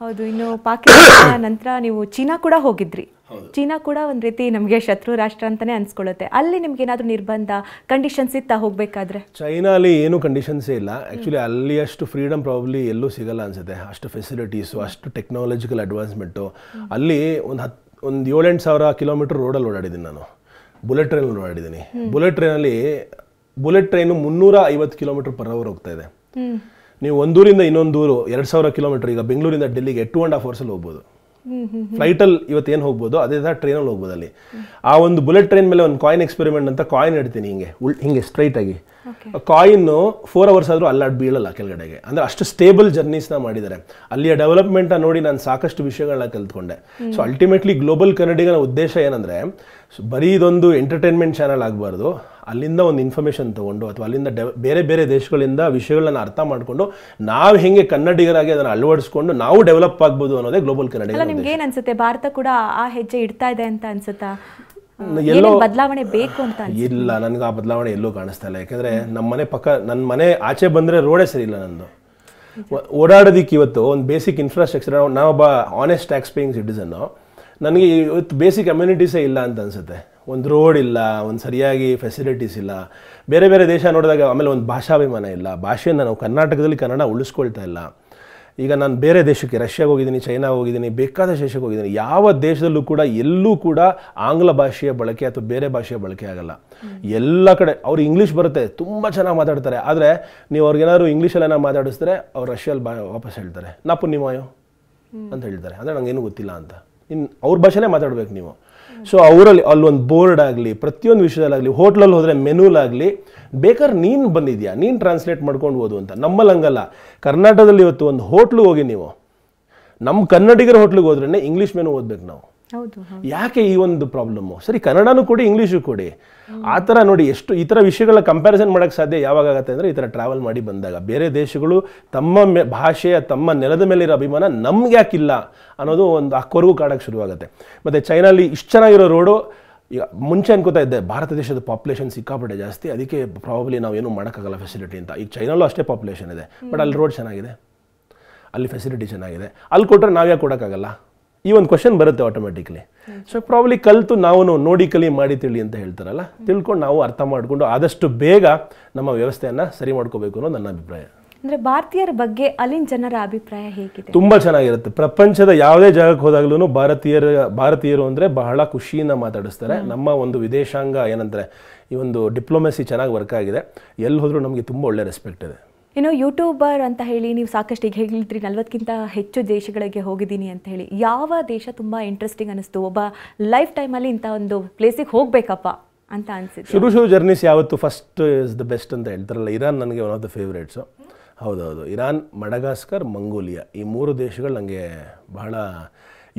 ಹೌದು. ಇನ್ನು ಪಾಕಿಸ್ತಾನ ನಂತರ ನೀವು ಚೀನಾ ಕೂಡ ಹೋಗಿದ್ರಿ. ಚೀನಾ ಕೂಡ ಒಂದು ರೀತಿ ನಮಗೆ ಶತ್ರು ರಾಷ್ಟ್ರ ಅಂತಾನೆ ಅನ್ಸ್ಕೊಳ್ಳುತ್ತೆ. ಅಲ್ಲಿ ನಿಮ್ಗೆ ಏನಾದರೂ ನಿರ್ಬಂಧ ಕಂಡೀಷನ್ಸ್ ಇತ್ತಾ ಹೋಗಬೇಕಾದ್ರೆ? ಚೈನಾಲಿ ಏನು ಕಂಡೀಷನ್ಸೇ ಇಲ್ಲ ಆ್ಯಕ್ಚುಲಿ. ಅಲ್ಲಿ ಅಷ್ಟು ಫ್ರೀಡಮ್ ಪ್ರಾಬ್ಲಿ ಎಲ್ಲೂ ಸಿಗಲ್ಲ ಅನ್ಸುತ್ತೆ. ಅಷ್ಟು ಫೆಸಿಲಿಟೀಸು, ಅಷ್ಟು ಟೆಕ್ನಾಲಜಿಕಲ್ ಅಡ್ವಾನ್ಸ್ಮೆಂಟು. ಅಲ್ಲಿ ಒಂದು 7-8 ಸಾವಿರ ಕಿಲೋಮೀಟರ್ ರೋಡಲ್ಲಿ ಓಡಾಡಿದ್ದೀನಿ ನಾನು. ಬುಲೆಟ್ ಟ್ರೈನಲ್ಲಿ ಓಡಾಡಿದ್ದೀನಿ. Bullet train 350 kilometre per hour ಹೋಗ್ತಾ ಇದೆ. ನೀವು ಒಂದೂರಿಂದ ಇನ್ನೊಂದೂರು 2000 ಕಿಲೋಮೀಟರ್, ಈಗ ಬೆಂಗಳೂರಿಂದ ಡೆಲ್ಲಿಗೆ 2.5 ಅವರ್ಸಲ್ಲಿ ಹೋಗ್ಬೋದು. ಫ್ಲೈಟಲ್ಲಿ ಇವತ್ತೇನು ಹೋಗ್ಬೋದು ಅದೇ ಥರ ಟ್ರೈನಲ್ಲಿ ಹೋಗ್ಬೋದು. ಅಲ್ಲಿ ಆ ಒಂದು ಬುಲೆಟ್ ಟ್ರೈನ್ ಮೇಲೆ ಒಂದು ಕಾಯಿನ್ ಎಕ್ಸ್ಪೆರಿಮೆಂಟ್ ಅಂತ ಕಾಯಿನ್ ಇಡ್ತೀನಿ ಹಿಂಗೆ ಸ್ಟ್ರೈಟಾಗಿ. ಕಾಯಿನ್ನು 4 ಅವರ್ಸ್ ಆದರೂ ಅಲ್ಲಾಡ್ ಬೀಳಲ್ಲ ಕೆಳಗಡೆಗೆ. ಅಂದರೆ ಅಷ್ಟು ಸ್ಟೇಬಲ್ ಜರ್ನೀಸ್ನ ಮಾಡಿದ್ದಾರೆ. ಅಲ್ಲಿಯ ಡೆವಲಪ್ಮೆಂಟ್ನ ನೋಡಿ ನಾನು ಸಾಕಷ್ಟು ವಿಷಯಗಳನ್ನ ಕಲ್ತ್ಕೊಂಡೆ. ಸೊ ಅಲ್ಟಿಮೇಟ್ಲಿ ಗ್ಲೋಬಲ್ ಕನ್ನಡಿಗನ ಉದ್ದೇಶ ಏನಂದರೆ ಬರೀ ಇದೊಂದು ಎಂಟರ್ಟೈನ್ಮೆಂಟ್ ಚಾನಲ್ ಆಗಬಾರ್ದು. ಅಲ್ಲಿಂದ ಒಂದು ಇನ್ಫಾರ್ಮೇಷನ್ ತೊಗೊಂಡು ಅಥವಾ ಅಲ್ಲಿಂದ ಬೇರೆ ಬೇರೆ ದೇಶಗಳಿಂದ ವಿಷಯಗಳನ್ನ ಅರ್ಥ ಮಾಡಿಕೊಂಡು ನಾವು ಹೆಂಗೆ ಕನ್ನಡಿಗರಾಗಿ ಅದನ್ನು ಅಳವಡಿಸ್ಕೊಂಡು ನಾವು ಡೆವಲಪ್ ಆಗ್ಬೋದು ಅನ್ನೋದೇ ಗ್ಲೋಬಲ್ ಕನ್ನಡಿಗ. ನಿಮ್ಗೆ ಏನು ಅನ್ಸುತ್ತೆ, ಭಾರತ ಕೂಡ ಆ ಹೆಜ್ಜೆ ಇಡ್ತಾ ಇದೆ ಅಂತ ಅನ್ಸುತ್ತಾ? ಎಲ್ಲೋ ಬದಲಾವಣೆ ಬೇಕು ಅಂತ ಇಲ್ಲ, ನನಗೆ ಆ ಬದಲಾವಣೆ ಎಲ್ಲೂ ಕಾಣಿಸ್ತಾ ಇಲ್ಲ. ಯಾಕಂದರೆ ನನ್ನ ಮನೆ ಆಚೆ ಬಂದರೆ ರೋಡೇ ಸರಿ ಇಲ್ಲ. ನಂದು ಓಡಾಡೋದಕ್ಕೆ ಇವತ್ತು ಒಂದು ಬೇಸಿಕ್ ಇನ್ಫ್ರಾಸ್ಟ್ರಕ್ಚರ್, ನಾವೊಬ್ಬ ಆನೆಸ್ಟ್ ಟ್ಯಾಕ್ಸ್ ಪೇಯಿಂಗ್ ಸಿಟಿಸನ್ನು, ನನಗೆ ಇವತ್ತು ಬೇಸಿಕ್ ಅಮ್ಯುನಿಟೀಸೇ ಇಲ್ಲ ಅಂತ ಅನಿಸುತ್ತೆ. ಒಂದು ರೋಡ್ ಇಲ್ಲ, ಒಂದು ಸರಿಯಾಗಿ ಫೆಸಿಲಿಟೀಸ್ ಇಲ್ಲ. ಬೇರೆ ಬೇರೆ ದೇಶ ನೋಡಿದಾಗ ಆಮೇಲೆ ಒಂದು ಭಾಷಾಭಿಮಾನ ಇಲ್ಲ. ಭಾಷೆಯನ್ನು ನಾವು ಕರ್ನಾಟಕದಲ್ಲಿ ಕನ್ನಡ ಉಳಿಸ್ಕೊಳ್ತಾ ಇಲ್ಲ. ಈಗ ನಾನು ಬೇರೆ ದೇಶಕ್ಕೆ ರಷ್ಯಾಗೆ ಹೋಗಿದ್ದೀನಿ, ಚೈನಾ ಹೋಗಿದ್ದೀನಿ, ಬೇಕಾದಷ್ಟು ದೇಶಕ್ಕೆ ಹೋಗಿದ್ದೀನಿ. ಯಾವ ದೇಶದಲ್ಲೂ ಕೂಡ ಎಲ್ಲೂ ಕೂಡ ಆಂಗ್ಲ ಭಾಷೆಯ ಬಳಕೆ ಅಥವಾ ಬೇರೆ ಭಾಷೆಯ ಬಳಕೆ ಆಗಲ್ಲ. ಎಲ್ಲ ಕಡೆ ಅವ್ರು ಇಂಗ್ಲೀಷ್ ಬರುತ್ತೆ, ತುಂಬ ಚೆನ್ನಾಗಿ ಮಾತಾಡ್ತಾರೆ. ಆದರೆ ನೀವು ಅವ್ರಿಗೇನಾದ್ರು ಇಂಗ್ಲೀಷಲ್ಲೇನೋ ಮಾತಾಡಿಸಿದ್ರೆ ಅವ್ರು ರಷ್ಯಲ್ಲಿ ವಾಪಸ್ ಹೇಳ್ತಾರೆ ನಾಪು ನಿಮಾಯೋ ಅಂತ ಹೇಳ್ತಾರೆ. ಅಂದರೆ ನನಗೇನು ಗೊತ್ತಿಲ್ಲ ಅಂತ. ಅವ್ರ ಭಾಷೆನೇ ಮಾತಾಡ್ಬೇಕು ನೀವು. ಸೊ ಅವರಲ್ಲಿ ಅಲ್ಲೊಂದು ಬೋರ್ಡ್ ಆಗಲಿ, ಪ್ರತಿಯೊಂದು ವಿಷಯದಲ್ಲಾಗಲಿ, ಹೋಟ್ಲಲ್ಲಿ ಹೋದರೆ ಮೆನುಲಾಗಲಿ ಬೇಕಾದ್ರೆ ನೀನು ಬಂದಿದ್ಯಾ, ನೀನು ಟ್ರಾನ್ಸ್ಲೇಟ್ ಮಾಡ್ಕೊಂಡು ಓದು ಅಂತ. ನಮ್ಮಲ್ಲಿ ಹಂಗಲ್ಲ. ಕರ್ನಾಟಕದಲ್ಲಿ ಇವತ್ತು ಒಂದು ಹೋಟ್ಲು ಹೋಗಿ ನೀವು, ನಮ್ಮ ಕನ್ನಡಿಗರ ಹೋಟ್ಲಿಗೆ ಹೋದ್ರೇ ಇಂಗ್ಲೀಷ್ ಮೆನು ಓದ್ಬೇಕು ನಾವು. ಯಾಕೆ ಈ ಒಂದು ಪ್ರಾಬ್ಲಮ್ಮು? ಸರಿ ಕನ್ನಡನೂ ಕೊಡಿ, ಇಂಗ್ಲೀಷು ಕೊಡಿ. ಆ ಥರ ನೋಡಿ ಎಷ್ಟು ಈ ಥರ ವಿಷಯಗಳ ಕಂಪ್ಯಾರಿಸನ್ ಮಾಡೋಕ್ಕೆ ಸಾಧ್ಯ ಯಾವಾಗತ್ತೆ ಅಂದರೆ ಈ ಥರ ಟ್ರಾವೆಲ್ ಮಾಡಿ ಬಂದಾಗ. ಬೇರೆ ದೇಶಗಳು ತಮ್ಮ ಭಾಷೆಯ ತಮ್ಮ ನೆಲದ ಮೇಲಿರೋ ಅಭಿಮಾನ ನಮ್ಗೆ ಯಾಕಿಲ್ಲ ಅನ್ನೋದು ಒಂದು ಆ ಕೊರಗು ಕಾಡೋಕ್ಕೆ ಶುರುವಾಗುತ್ತೆ. ಮತ್ತು ಚೈನಲ್ಲಿ ಇಷ್ಟು ಚೆನ್ನಾಗಿರೋ ರೋಡು, ಈಗ ಮುಂಚೆ ಅನ್ಕೋತಾ ಇದ್ದೆ ಭಾರತ ದೇಶದ ಪಾಪ್ಯುಲೇಷನ್ ಸಿಕ್ಕಾಪಟ್ಟೆ ಜಾಸ್ತಿ, ಅದಕ್ಕೆ ಪ್ರಾಬಬ್ಲಿ ನಾವೇನು ಮಾಡೋಕ್ಕಾಗಲ್ಲ ಫೆಸಿಲಿಟಿ ಅಂತ. ಈಗ ಚೈನಲ್ಲೂ ಅಷ್ಟೇ ಪಾಪ್ಯುಲೇಷನ್ ಇದೆ, ಬಟ್ ಅಲ್ಲಿ ರೋಡ್ ಚೆನ್ನಾಗಿದೆ, ಅಲ್ಲಿ ಫೆಸಿಲಿಟಿ ಚೆನ್ನಾಗಿದೆ. ಅಲ್ಲಿ ಕೊಟ್ಟರೆ ನಾವ್ಯಾಕೆ ಕೊಡೋಕ್ಕಾಗಲ್ಲ? ಈ ಒಂದು ಕ್ವಶನ್ ಬರುತ್ತೆ ಆಟೋಮೆಟಿಕ್ಲಿ. ಸೊ ಪ್ರಾಬ್ಲಿ ಕಲಿತು ನಾವು ನೋಡಿ ಕಲಿ ಮಾಡಿ ತಿಳಿ ಅಂತ ಹೇಳ್ತಾರಲ್ಲ, ತಿಳ್ಕೊಂಡು ನಾವು ಅರ್ಥ ಮಾಡಿಕೊಂಡು ಆದಷ್ಟು ಬೇಗ ನಮ್ಮ ವ್ಯವಸ್ಥೆಯನ್ನು ಸರಿ ಮಾಡ್ಕೋಬೇಕು ಅನ್ನೋದು ನನ್ನ ಅಭಿಪ್ರಾಯ. ಅಂದರೆ ಭಾರತೀಯರ ಬಗ್ಗೆ ಅಲ್ಲಿನ ಜನರ ಅಭಿಪ್ರಾಯ ಹೇಗಿದೆ? ತುಂಬ ಚೆನ್ನಾಗಿರುತ್ತೆ. ಪ್ರಪಂಚದ ಯಾವುದೇ ಜಾಗಕ್ಕೆ ಹೋದಾಗ್ಲೂ ಭಾರತೀಯರು ಅಂದರೆ ಬಹಳ ಖುಷಿಯಿಂದ ಮಾತಾಡಿಸ್ತಾರೆ. ನಮ್ಮ ಒಂದು ವಿದೇಶಾಂಗ ಏನಂತಾರೆ, ಈ ಒಂದು ಡಿಪ್ಲೊಮೆಸಿ ಚೆನ್ನಾಗಿ ವರ್ಕ್ ಆಗಿದೆ. ಎಲ್ಲಿ ಹೋದರೂ ನಮಗೆ ತುಂಬ ಒಳ್ಳೆ ರೆಸ್ಪೆಕ್ಟ್ ಇದೆ. ಇನ್ನು ಯೂಟ್ಯೂಬರ್ ಅಂತ ಹೇಳಿ ನೀವು ಸಾಕಷ್ಟು ಈಗ ಹೇಳಿದ್ರಿ 40ಕ್ಕಿಂತ ಹೆಚ್ಚು ದೇಶಗಳಿಗೆ ಹೋಗಿದ್ದೀನಿ ಅಂತ ಹೇಳಿ. ಯಾವ ದೇಶ ತುಂಬ ಇಂಟ್ರೆಸ್ಟಿಂಗ್ ಅನ್ನಿಸ್ತು, ಒಬ್ಬ ಲೈಫ್ ಟೈಮಲ್ಲಿ ಇಂಥ ಒಂದು ಪ್ಲೇಸಿಗೆ ಹೋಗಬೇಕಪ್ಪ ಅಂತ ಅನಿಸಿತ್ತು? ಶುರು ಜರ್ನೀಸ್ ಯಾವತ್ತು ಫಸ್ಟ್ ಇಸ್ ದ ಬೆಸ್ಟ್ ಅಂತ ಹೇಳ್ತಾರಲ್ಲ, ಇರಾನ್ ನನಗೆ ಒನ್ ಆಫ್ ದ ಫೇವ್ರೇಟ್ಸು. ಹೌದೌದು, ಇರಾನ್, ಮಡಗಾಸ್ಕರ್, ಮಂಗೋಲಿಯಾ, ಈ 3 ದೇಶಗಳು ನನಗೆ ಬಹಳ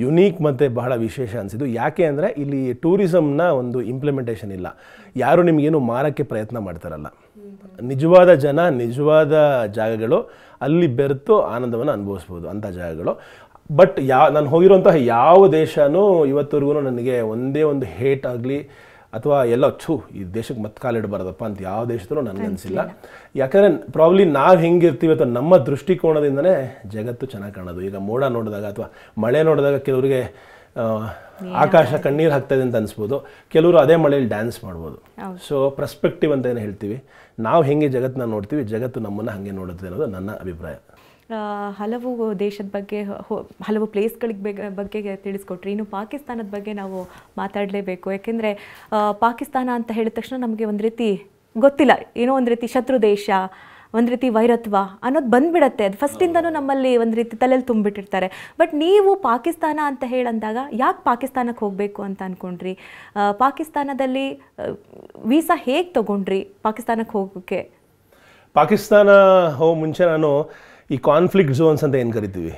ಯುನೀಕ್ ಮತ್ತು ಬಹಳ ವಿಶೇಷ ಅನಿಸಿದ್ದು. ಯಾಕೆ ಅಂದರೆ ಇಲ್ಲಿ ಟೂರಿಸಮ್ನ ಒಂದು ಇಂಪ್ಲಿಮೆಂಟೇಷನ್ ಇಲ್ಲ. ಯಾರು ನಿಮಗೇನು ಮಾರೋಕ್ಕೆ ಪ್ರಯತ್ನ ಮಾಡ್ತಾರಲ್ಲ, ನಿಜವಾದ ಜನ, ನಿಜವಾದ ಜಾಗಗಳು, ಅಲ್ಲಿ ಬೆರೆತು ಆನಂದವನ್ನು ಅನುಭವಿಸ್ಬೋದು ಅಂಥ ಜಾಗಗಳು. ಬಟ್ ನಾನು ಹೋಗಿರೋಂತಹ ಯಾವ ದೇಶನೂ ಇವತ್ತವರೆಗೂ ನನಗೆ ಒಂದೇ ಒಂದು ಹೇಟ್ ಆಗಲಿ ಅಥವಾ ಎಲ್ಲ ಈ ದೇಶಕ್ಕೆ ಮತ್ತೆ ಕಾಲಿಡಬಾರ್ದಪ್ಪ ಅಂತ ಯಾವ ದೇಶದಲ್ಲೂ ನನಗೆ ಅನಿಸಿಲ್ಲ. ಯಾಕಂದರೆ ಪ್ರಾಬ್ಲಿ ನಾವು ಹೆಂಗಿರ್ತೀವಿ ಅಥವಾ ನಮ್ಮ ದೃಷ್ಟಿಕೋನದಿಂದನೇ ಜಗತ್ತು ಚೆನ್ನಾಗಿ ಕಾಣೋದು. ಈಗ ಮೋಡ ನೋಡಿದಾಗ ಅಥವಾ ಮಳೆ ನೋಡಿದಾಗ ಕೆಲವರಿಗೆ ಆಕಾಶ ಕಣ್ಣೀರು ಹಾಕ್ತಾಯಿದೆ ಅಂತ ಅನಿಸ್ಬೋದು, ಕೆಲವರು ಅದೇ ಮಳೆಯಲ್ಲಿ ಡ್ಯಾನ್ಸ್ ಮಾಡ್ಬೋದು. ಸೊ ಪರ್ಸ್ಪೆಕ್ಟಿವ್ ಅಂತ ಏನು ಹೇಳ್ತೀವಿ, ನಾವು ಹೆಂಗೆ ಜಗತ್ತನ್ನ ನೋಡ್ತೀವಿ, ಜಗತ್ತು ನಮ್ಮನ್ನು ಹಾಗೆ ನೋಡುತ್ತೆ ಅನ್ನೋದು ನನ್ನ ಅಭಿಪ್ರಾಯ. ಹಲವು ದೇಶದ ಬಗ್ಗೆ, ಹಲವು ಪ್ಲೇಸ್ಗಳಿಗೆ ಬಗ್ಗೆ ತಿಳಿಸ್ಕೊಟ್ರಿ. ಇನ್ನು ಪಾಕಿಸ್ತಾನದ ಬಗ್ಗೆ ನಾವು ಮಾತಾಡಲೇಬೇಕು. ಯಾಕೆಂದರೆ ಪಾಕಿಸ್ತಾನ ಅಂತ ಹೇಳಿದ ತಕ್ಷಣ ನಮಗೆ ಒಂದು ರೀತಿ ಗೊತ್ತಿಲ್ಲ, ಏನೋ ಒಂದು ರೀತಿ ಶತ್ರು ದೇಶ, ಒಂದು ರೀತಿ ವೈರತ್ವ ಅನ್ನೋದು ಬಂದ್ಬಿಡತ್ತೆ. ಅದು ಫಸ್ಟಿಂದನೂ ನಮ್ಮಲ್ಲಿ ಒಂದು ರೀತಿ ತಲೆಯಲ್ಲಿ ತುಂಬಿಟ್ಟಿರ್ತಾರೆ. ಬಟ್ ನೀವು ಪಾಕಿಸ್ತಾನ ಅಂತ ಹೇಳಂದಾಗ ಯಾಕೆ ಪಾಕಿಸ್ತಾನಕ್ಕೆ ಹೋಗಬೇಕು ಅಂತ ಅಂದ್ಕೊಂಡ್ರಿ? ಪಾಕಿಸ್ತಾನದಲ್ಲಿ ವೀಸಾ ಹೇಗೆ ತೊಗೊಂಡ್ರಿ ಪಾಕಿಸ್ತಾನಕ್ಕೆ ಹೋಗೋಕ್ಕೆ? ಪಾಕಿಸ್ತಾನ ಮುಂಚೆ ನಾನು ಈ ಕಾನ್ಫ್ಲಿಕ್ಟ್ ಝೋನ್ಸ್ ಅಂತ ಏನು ಕರಿತೀವಿ,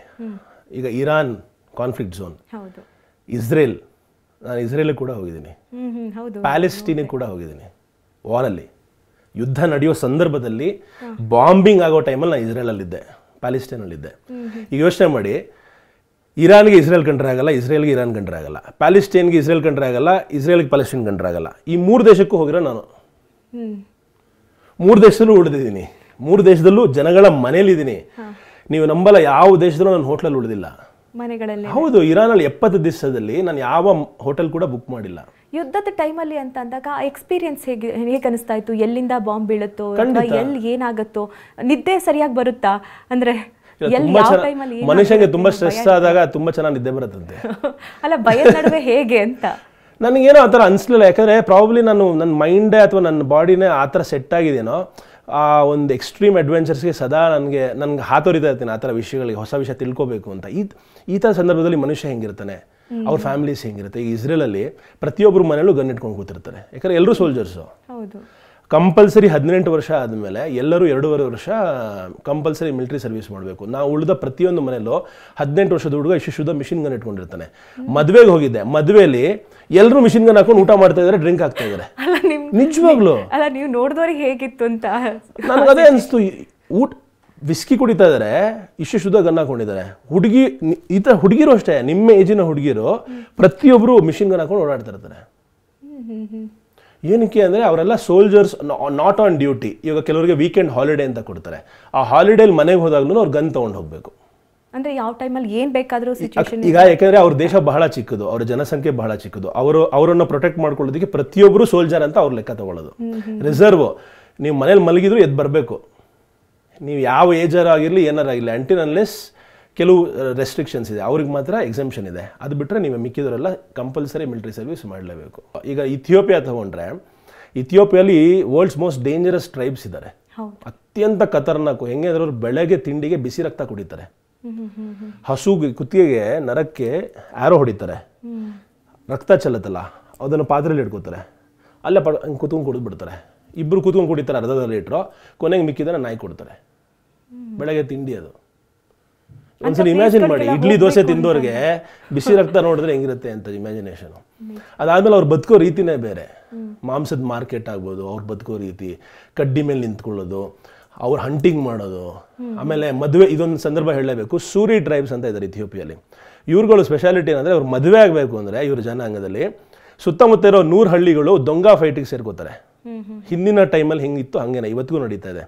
ಈಗ ಇರಾನ್ ಕಾನ್ಫ್ಲಿಕ್ಟ್ ಝೋನ್, ಇಸ್ರೇಲ್, ನಾನು ಇಸ್ರೇಲಿಗೆ ಕೂಡ ಹೋಗಿದ್ದೀನಿ, ಪ್ಯಾಲೆಸ್ಟೀನಿಗೆ ಕೂಡ ಹೋಗಿದ್ದೀನಿ. ವಾರಲ್ಲಿ ಯುದ್ಧ ನಡೆಯೋ ಸಂದರ್ಭದಲ್ಲಿ ಬಾಂಬಿಂಗ್ ಆಗೋ ಟೈಮಲ್ಲಿ ನಾನು ಇಸ್ರೇಲಲ್ಲಿದ್ದೆ, ಪ್ಯಾಲೆಸ್ಟೈನಲ್ಲಿದ್ದೆ. ಈಗ ಯೋಚನೆ ಮಾಡಿ, ಇರಾನ್ಗೆ ಇಸ್ರೇಲ್ ಕಂಟ್ರಿ ಆಗಲ್ಲ, ಇಸ್ರೇಲ್ಗೆ ಇರಾನ್ ಕಂಟ್ರಿ ಆಗಲ್ಲ, ಪ್ಯಾಲೆಸ್ಟೈನ್ಗೆ ಇಸ್ರೇಲ್ ಕಂಟ್ರಿ ಆಗಲ್ಲ, ಇಸ್ರೇಲ್ಗೆ ಪ್ಯಾಲೆಸ್ಟೈನ್ ಕಂಟ್ರಿ ಆಗಲ್ಲ. ಈ 3 ದೇಶಕ್ಕೂ ಹೋಗಿರೋ ನಾನು 3 ದೇಶದಲ್ಲೂ ಉಳಿದಿದ್ದೀನಿ, 3 ದೇಶದಲ್ಲೂ ಜನಗಳ ಮನೇಲಿದ್ದೀನಿ. ನೀವು ನಂಬಲ್ಲ, ಯಾವ ದೇಶದಲ್ಲೂ ನಾನು ಹೋಟ್ಲಲ್ಲಿ ಉಳಿದಿಲ್ಲ. ಮನೆಗಳಲ್ಲಿ. ಹೌದು, ಇರಾನಲ್ಲಿ 70 ದಿವಸದಲ್ಲಿ ನಾನು ಯಾವ ಹೋಟೆಲ್ ಕೂಡ ಬುಕ್ ಮಾಡಿಲ್ಲ. ಯುದ್ಧದ ಟೈಮಲ್ಲಿ ಅಂತ ಅಂದಾಗ ಆ ಎಕ್ಸ್ಪೀರಿಯನ್ಸ್ ಹೇಗೆ ಅನಿಸ್ತಾ ಇತ್ತು? ಎಲ್ಲಿಂದ ಬಾಂಬ್ ಬೀಳುತ್ತೋ, ಎಲ್ಲಿ ಏನಾಗುತ್ತೋ, ನಿದ್ದೆ ಸರಿಯಾಗಿ ಬರುತ್ತಾ? ಅಂದ್ರೆ ಮನುಷ್ಯನಿಗೆ ತುಂಬಾ ಸ್ಟ್ರೆಸ್ ಆದಾಗ ತುಂಬಾ ಚೆನ್ನಾಗಿ ನಿದ್ದೆ ಬರುತ್ತಂತೆ. ಅಲ್ಲ, ಭಯದ ನಡುವೆ ಹೇಗೆ ಅಂತ ನನಗೇನೋ ಆ ಥರ ಅನಿಸ್ಲಿಲ್ಲ. ಯಾಕಂದರೆ ಪ್ರಾಬಬ್ಲಿ ನನ್ನ ಮೈಂಡೇ ಅಥವಾ ನನ್ನ ಬಾಡಿನೇ ಆ ಥರ ಸೆಟ್ ಆಗಿದೆಯೋ, ಆ ಒಂದು ಎಕ್ಸ್ಟ್ರೀಮ್ ಅಡ್ವೆಂಚರ್ಸ್ಗೆ ಸದಾ ನನಗೆ ಹಾತೊರಿತಾ ಇರ್ತೀನಿ ಆ ಥರ ವಿಷಯಗಳಿಗೆ, ಹೊಸ ವಿಷಯ ತಿಳ್ಕೊಬೇಕು ಅಂತ. ಈ ಥರ ಸಂದರ್ಭದಲ್ಲಿ ಮನುಷ್ಯ ಹೆಂಗಿರ್ತಾನೆ, ಅವ್ರ ಫ್ಯಾಮಿಲೀಸ್ ಹೆಂಗಿರುತ್ತೆ. ಈಗ ಇಸ್ರೇಲಲ್ಲಿ ಪ್ರತಿಯೊಬ್ಬರು ಮನೇಲೂ ಗನ್ ಇಟ್ಕೊಂಡು ಕೂತಿರ್ತಾರೆ, ಯಾಕಂದರೆ ಎಲ್ಲರೂ ಸೋಲ್ಜರ್ಸು. ಕಂಪಲ್ಸರಿ 18 ವರ್ಷ ಆದಮೇಲೆ ಎಲ್ಲರೂ 2.5 ವರ್ಷ ಕಂಪಲ್ಸರಿ ಮಿಲಿಟರಿ ಸರ್ವಿಸ್ ಮಾಡಬೇಕು. ನಾವು ಉಳಿದ ಪ್ರತಿಯೊಂದು ಮನೆಯಲ್ಲೂ 18 ವರ್ಷದ ಹುಡುಗ ಇಷ್ಟು ಮಿಷಿನ್ ಗನ್ ಇಟ್ಕೊಂಡಿರ್ತಾನೆ. ಮದುವೆಗೆ ಹೋಗಿದ್ದೆ, ಮದುವೆಯಲ್ಲಿ ಎಲ್ಲರೂ ಮಿಷಿನ್ ಗನ್ ಹಾಕೊಂಡು ಊಟ ಮಾಡ್ತಾ ಇದ್ದಾರೆ, ಡ್ರಿಂಕ್ ಆಗ್ತಾ ಇದ್ದಾರೆ. ನಿಜವಾಗ್ಲು ಅಲ್ಲ, ನೀವು ನೋಡಿದವ್ರಿಗೆ ಹೇಗಿತ್ತು ಅಂತ ನನಗೆ ಅದೇ ಅನಿಸ್ತು. ವಿಸ್ಕಿ ಕುಡಿತಾ ಇದ್ದಾರೆ, ಇಷ್ಟು ಗನ್ ಹಾಕೊಂಡಿದ್ದಾರೆ. ಈ ಥರ ಹುಡುಗಿರು ಅಷ್ಟೇ, ನಿಮ್ಮ ಏಜಿನ ಹುಡುಗಿರು ಪ್ರತಿಯೊಬ್ಬರು ಮಿಷಿನ್ ಗನ್ ಹಾಕೊಂಡು ಓಡಾಡ್ತಾ ಇರ್ತಾರೆ. ಏನಕ್ಕೆ ಅಂದರೆ ಅವರೆಲ್ಲ ಸೋಲ್ಜರ್ಸ್, ನಾಟ್ ಆನ್ ಡ್ಯೂಟಿ. ಇವಾಗ ಕೆಲವರಿಗೆ ವೀಕೆಂಡ್ ಹಾಲಿಡೇ ಅಂತ ಕೊಡ್ತಾರೆ. ಆ ಹಾಲಿಡೇಲಿ ಮನೆಗೆ ಹೋದಾಗ್ಲೂ ಅವ್ರು ಗನ್ ತೊಗೊಂಡು ಹೋಗಬೇಕು. ಅಂದರೆ ಯಾವ ಟೈಮಲ್ಲಿ ಏನು ಬೇಕಾದರೂ ಸಿಚುವೇಶನ್. ಈಗ ಯಾಕೆಂದರೆ ಅವ್ರ ದೇಶ ಬಹಳ ಚಿಕ್ಕದು, ಅವ್ರ ಜನಸಂಖ್ಯೆ ಬಹಳ ಚಿಕ್ಕದು. ಅವರನ್ನು ಪ್ರೊಟೆಕ್ಟ್ ಮಾಡ್ಕೊಳ್ಳೋದಕ್ಕೆ ಪ್ರತಿಯೊಬ್ಬರು ಸೋಲ್ಜರ್ ಅಂತ ಅವ್ರ ಲೆಕ್ಕ ತಗೊಳ್ಳೋದು. ರಿಸರ್ವ್, ನೀವು ಮನೇಲಿ ಮಲಗಿದ್ರು ಎದ್ದು ಬರಬೇಕು. ನೀವು ಯಾವ ಏಜರ್ ಆಗಿರಲಿ ಏನಾರಾಗಿರಲಿ, ಅಂಟಿಲ್ ಅನ್ಲೆಸ್ ಕೆಲವು ರೆಸ್ಟ್ರಿಕ್ಷನ್ಸ್ ಇದೆ, ಅವ್ರಿಗೆ ಮಾತ್ರ ಎಕ್ಸೆಂಪ್ಷನ್ ಇದೆ. ಅದು ಬಿಟ್ಟರೆ ನೀವು ಮಿಕ್ಕಿದವರೆಲ್ಲ ಕಂಪಲ್ಸರಿ ಮಿಲಿಟರಿ ಸರ್ವಿಸ್ ಮಾಡಲೇಬೇಕು. ಈಗ ಇಥಿಯೋಪಿಯಾ ತಗೊಂಡ್ರೆ, ಇಥಿಯೋಪಿಯಲ್ಲಿ ವರ್ಲ್ಡ್ಸ್ ಮೋಸ್ಟ್ ಡೇಂಜರಸ್ ಟ್ರೈಬ್ಸ್ ಇದ್ದಾರೆ. ಅತ್ಯಂತ ಖತರ್ನಾಕು. ಹೆಂಗೆ ಅಂದ್ರೆ ಅವ್ರು ಬೆಳಗ್ಗೆ ತಿಂಡಿಗೆ ಬಿಸಿ ರಕ್ತ ಕುಡಿತಾರೆ, ಹಸುಗೆ ಕುತ್ತಿಗೆಗೆ ನರಕ್ಕೆ ಆರೋ ಹೊಡಿತಾರೆ, ರಕ್ತ ಚೆಲ್ಲತ್ತಲ್ಲ ಅದನ್ನು ಪಾತ್ರೆಯಲ್ಲಿ ಇಟ್ಕೋತಾರೆ, ಅಲ್ಲೇ ಕೂತ್ಕೊಂಡು ಕುಡಿದ್ಬಿಡ್ತಾರೆ. ಇಬ್ಬರು ಕೂತ್ಕೊಂಡು ಕುಡಿತಾರೆ ಅರ್ಧ ಲೀಟ್ರು, ಕೊನೆಗೆ ಮಿಕ್ಕಿದ್ರೆ ನಾಯಿ ಕೊಡ್ತಾರೆ. ಬೆಳಗ್ಗೆ ತಿಂಡಿ ಅದು. ಒಂದ್ಸಲ ಇಮ್ಯಾಜಿನ್ ಮಾಡಿ, ಇಡ್ಲಿ ದೋಸೆ ತಿಂದವ್ರಿಗೆ ಬಿಸಿ ರಕ್ತ ನೋಡಿದ್ರೆ ಹೆಂಗಿರುತ್ತೆ ಅಂತ ಇಮ್ಯಾಜಿನೇಷನು. ಅದಾದ್ಮೇಲೆ ಅವ್ರು ಬದುಕೋ ರೀತಿನೇ ಬೇರೆ. ಮಾಂಸದ ಮಾರ್ಕೆಟ್ ಆಗ್ಬೋದು, ಅವ್ರು ಬದುಕೋ ರೀತಿ, ಕಡ್ಡಿ ಮೇಲೆ ನಿಂತ್ಕೊಳ್ಳೋದು, ಅವ್ರು ಹಂಟಿಂಗ್ ಮಾಡೋದು. ಆಮೇಲೆ ಮದುವೆ, ಇದೊಂದು ಸಂದರ್ಭ ಹೇಳಲೇಬೇಕು. ಸೂರಿ ಟ್ರೈಬ್ಸ್ ಅಂತ ಇದ್ದಾರೆ ಇಥಿಯೋಪಿಯಲ್ಲಿ. ಇವ್ರುಗಳು ಸ್ಪೆಷಾಲಿಟಿ ಏನಂದರೆ, ಅವ್ರು ಮದುವೆ ಆಗಬೇಕು ಅಂದರೆ ಇವ್ರ ಜನಾಂಗದಲ್ಲಿ ಸುತ್ತಮುತ್ತ ಇರೋ 100 ಹಳ್ಳಿಗಳು ದೊಂಗ ಫೈಟಿಗೆ ಸೇರ್ಕೋತಾರೆ. ಹಿಂದಿನ ಟೈಮಲ್ಲಿ ಹೆಂಗಿತ್ತು ಹಂಗೇನೆ ಇವತ್ತಿಗೂ ನಡೀತಾ ಇದೆ.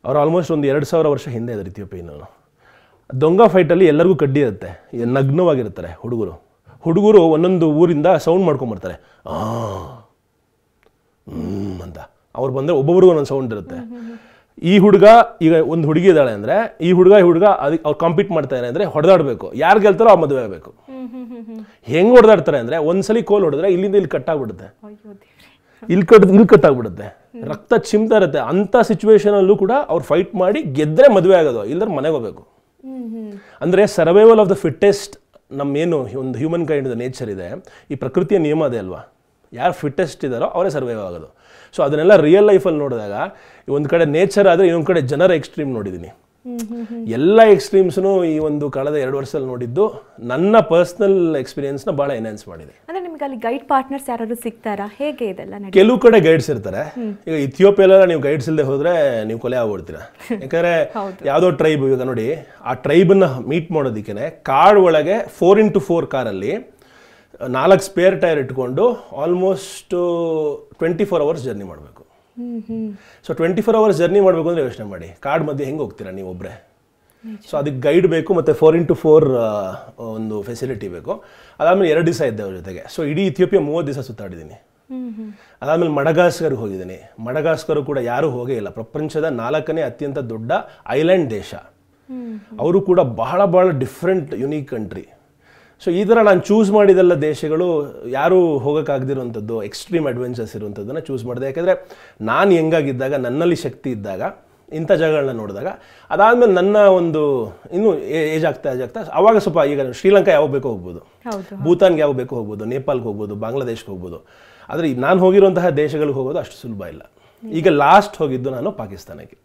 ಅವ್ರು ಆಲ್ಮೋಸ್ಟ್ ಒಂದು 2000 ವರ್ಷ ಹಿಂದೆ ಇದ್ದಾರೆ ಇಥಿಯೋಪಿಯನ್ನರು. ದೊಂಗ ಫೈಟಲ್ಲಿ ಎಲ್ಲರಿಗೂ ಕಡ್ಡಿ ಇರುತ್ತೆ, ನಗ್ನವಾಗಿರ್ತಾರೆ ಹುಡುಗರು ಒಂದೊಂದು ಊರಿಂದ ಸೌಂಡ್ ಮಾಡ್ಕೊಂಬರ್ತಾರೆ ಅಂತ. ಅವ್ರು ಬಂದರೆ ಒಬ್ಬೊಬ್ರಿಗೂ ಒಂದೊಂದು ಸೌಂಡ್ ಇರುತ್ತೆ. ಈ ಹುಡುಗ, ಈಗ ಒಂದು ಹುಡುಗಿ ಇದ್ದಾಳೆ ಅಂದರೆ ಈ ಹುಡುಗ ಅದಕ್ಕೆ ಅವ್ರು ಕಾಂಪೀಟ್ ಮಾಡ್ತಾರೆ ಅಂದರೆ ಹೊಡೆದಾಡಬೇಕು. ಯಾರು ಗೆಲ್ತಾರೋ ಆ ಮದುವೆ ಆಗಬೇಕು. ಹೆಂಗೆ ಹೊಡೆದಾಡ್ತಾರೆ ಅಂದರೆ, ಒಂದ್ಸಲಿ ಕೋಲ್ ಹೊಡೆದ್ರೆ ಇಲ್ಲಿಂದ ಇಲ್ಲಿ ಕಟ್ಟಾಗ್ಬಿಡುತ್ತೆ, ಇಲ್ಲಿ ಕಟ್ಟಾಗ್ಬಿಡುತ್ತೆ, ರಕ್ತ ಚಿಮ್ತಾ ಇರುತ್ತೆ. ಅಂಥ ಸಿಚುವೇಶನಲ್ಲೂ ಕೂಡ ಅವ್ರು ಫೈಟ್ ಮಾಡಿ ಗೆದ್ದರೆ ಮದುವೆ ಆಗೋದು, ಇಲ್ಲದ್ರೆ ಮನೆಗೆ ಹೋಗ್ಬೇಕು. ಅಂದರೆ ಸರ್ವೈವಲ್ ಆಫ್ ದ ಫಿಟ್ಟೆಸ್ಟ್. ನಮ್ಮೇನು ಒಂದು ಹ್ಯೂಮನ್ ಕೈಂಡ್ ನೇಚರ್ ಇದೆ, ಈ ಪ್ರಕೃತಿಯ ನಿಯಮ ಅದೇ ಅಲ್ವಾ, ಯಾರು ಫಿಟ್ಟೆಸ್ಟ್ ಇದ್ದಾರೋ ಅವರೇ ಸರ್ವೈವ್ ಆಗೋದು. ಸೊ ಅದನ್ನೆಲ್ಲ ರಿಯಲ್ ಲೈಫಲ್ಲಿ ನೋಡಿದಾಗ, ಒಂದು ಕಡೆ ನೇಚರ್ ಆದರೆ ಇನ್ನೊಂದು ಕಡೆ ಜನರ ಎಕ್ಸ್ಟ್ರೀಮ್ ನೋಡಿದ್ದೀನಿ. ಎಲ್ಲ ಎಕ್ಸ್ಟ್ರೀಮ್ಸ್ನು ಈ ಒಂದು ಕಳೆದ 2 ವರ್ಷದಲ್ಲಿ ನೋಡಿದ್ದು ನನ್ನ ಪರ್ಸ್ನಲ್ ಎಕ್ಸ್ಪೀರಿಯನ್ಸ್ನ ಭಾಳ ಎನ್ಹಾನ್ಸ್ ಮಾಡಿದೆ. ಅಂದರೆ ನಿಮ್ಗೆ ಅಲ್ಲಿ ಗೈಡ್ ಪಾರ್ಟ್ನರ್ಸ್ ಯಾರು ಸಿಗ್ತಾರಾ, ಹೇಗೆ ಇದೆಲ್ಲ? ಕೆಲವು ಕಡೆ ಗೈಡ್ಸ್ ಇರ್ತಾರೆ. ಈಗ ಇಥಿಯೋಪಿಯಲ್ಲ ನೀವು ಗೈಡ್ಸ್ ಇಲ್ಲದೆ ಹೋದರೆ ನೀವು ಕೊಲೆ ಆಗ್ಬಿಡ್ತೀರಾ. ಯಾಕಂದರೆ ಯಾವುದೋ ಟ್ರೈಬ್, ಈಗ ನೋಡಿ ಆ ಟ್ರೈಬನ್ನು ಮೀಟ್ ಮಾಡೋದಕ್ಕೆ ಕಾಡ್ ಒಳಗೆ 4x4 ಕಾರಲ್ಲಿ 4 ಸ್ಪೇರ್ ಟೈರ್ ಇಟ್ಕೊಂಡು ಆಲ್ಮೋಸ್ಟ್ 24 ಅವರ್ಸ್ ಜರ್ನಿ ಮಾಡಬೇಕು. ಸೊ 24 ಅವರ್ಸ್ ಜರ್ನಿ ಮಾಡಬೇಕು ಅಂದರೆ ಯೋಚನೆ ಮಾಡಿ, ಕಾಡ್ ಮಧ್ಯೆ ಹೆಂಗೆ ಹೋಗ್ತೀರಾ ನೀವು ಒಬ್ಬರೇ? ಸೊ ಅದಕ್ಕೆ ಗೈಡ್ ಬೇಕು, ಮತ್ತು 4x4 ಒಂದು ಫೆಸಿಲಿಟಿ ಬೇಕು. ಅದಾದಮೇಲೆ 2 ದಿವಸ ಇದ್ದೆ ಅವ್ರ ಜೊತೆಗೆ. ಸೊ ಇಡೀ ಇಥಿಯೋಪಿಯಾ 30 ದಿವಸ ಸುತ್ತಾಡಿದ್ದೀನಿ. ಅದಾದಮೇಲೆ ಮಡಗಾಸ್ಕರ್ಗೆ ಹೋಗಿದ್ದೀನಿ. ಮಡಗಾಸ್ಕರ್ ಕೂಡ ಯಾರೂ ಹೋಗೇ ಇಲ್ಲ, ಪ್ರಪಂಚದ 4ನೇ ಅತ್ಯಂತ ದೊಡ್ಡ ಐಲ್ಯಾಂಡ್ ದೇಶ. ಅವರು ಕೂಡ ಬಹಳ ಡಿಫ್ರೆಂಟ್ ಯುನೀಕ್ ಕಂಟ್ರಿ. ಸೊ ಈ ಥರ ನಾನು ಚೂಸ್ ಮಾಡಿದೆಲ್ಲ ದೇಶಗಳು ಯಾರೂ ಹೋಗೋಕ್ಕಾಗದಿರುವಂಥದ್ದು, ಎಕ್ಸ್ಟ್ರೀಮ್ ಅಡ್ವೆಂಚರ್ಸ್ ಇರುವಂಥದ್ದನ್ನು ಚೂಸ್ ಮಾಡಿದೆ. ಯಾಕೆಂದರೆ ನಾನು ಹೆಂಗಾಗಿದ್ದಾಗ, ನನ್ನಲ್ಲಿ ಶಕ್ತಿ ಇದ್ದಾಗ ಇಂಥ ಜಾಗಗಳನ್ನ ನೋಡಿದಾಗ, ಅದಾದಮೇಲೆ ನನ್ನ ಒಂದು ಇನ್ನೂ ಏಜ್ ಆಗ್ತಾ ಆವಾಗ ಸ್ವಲ್ಪ, ಈಗ ಶ್ರೀಲಂಕಾ ಯಾವಾಗ ಬೇಕೋ ಹೋಗ್ಬೋದು, ಭೂತಾನ್ಗೆ ಯಾವಾಗ ಬೇಕೋ ಹೋಗ್ಬೋದು, ನೇಪಾಲ್ಗೆ ಹೋಗ್ಬೋದು, ಬಾಂಗ್ಲಾದೇಶ್ಗೆ ಹೋಗ್ಬೋದು. ಆದರೆ ನಾನು ಹೋಗಿರುವಂತಹ ದೇಶಗಳಿಗೆ ಹೋಗೋದು ಅಷ್ಟು ಸುಲಭ ಇಲ್ಲ. ಈಗ ಲಾಸ್ಟ್ ಹೋಗಿದ್ದು ನಾನು ಪಾಕಿಸ್ತಾನಕ್ಕೆ.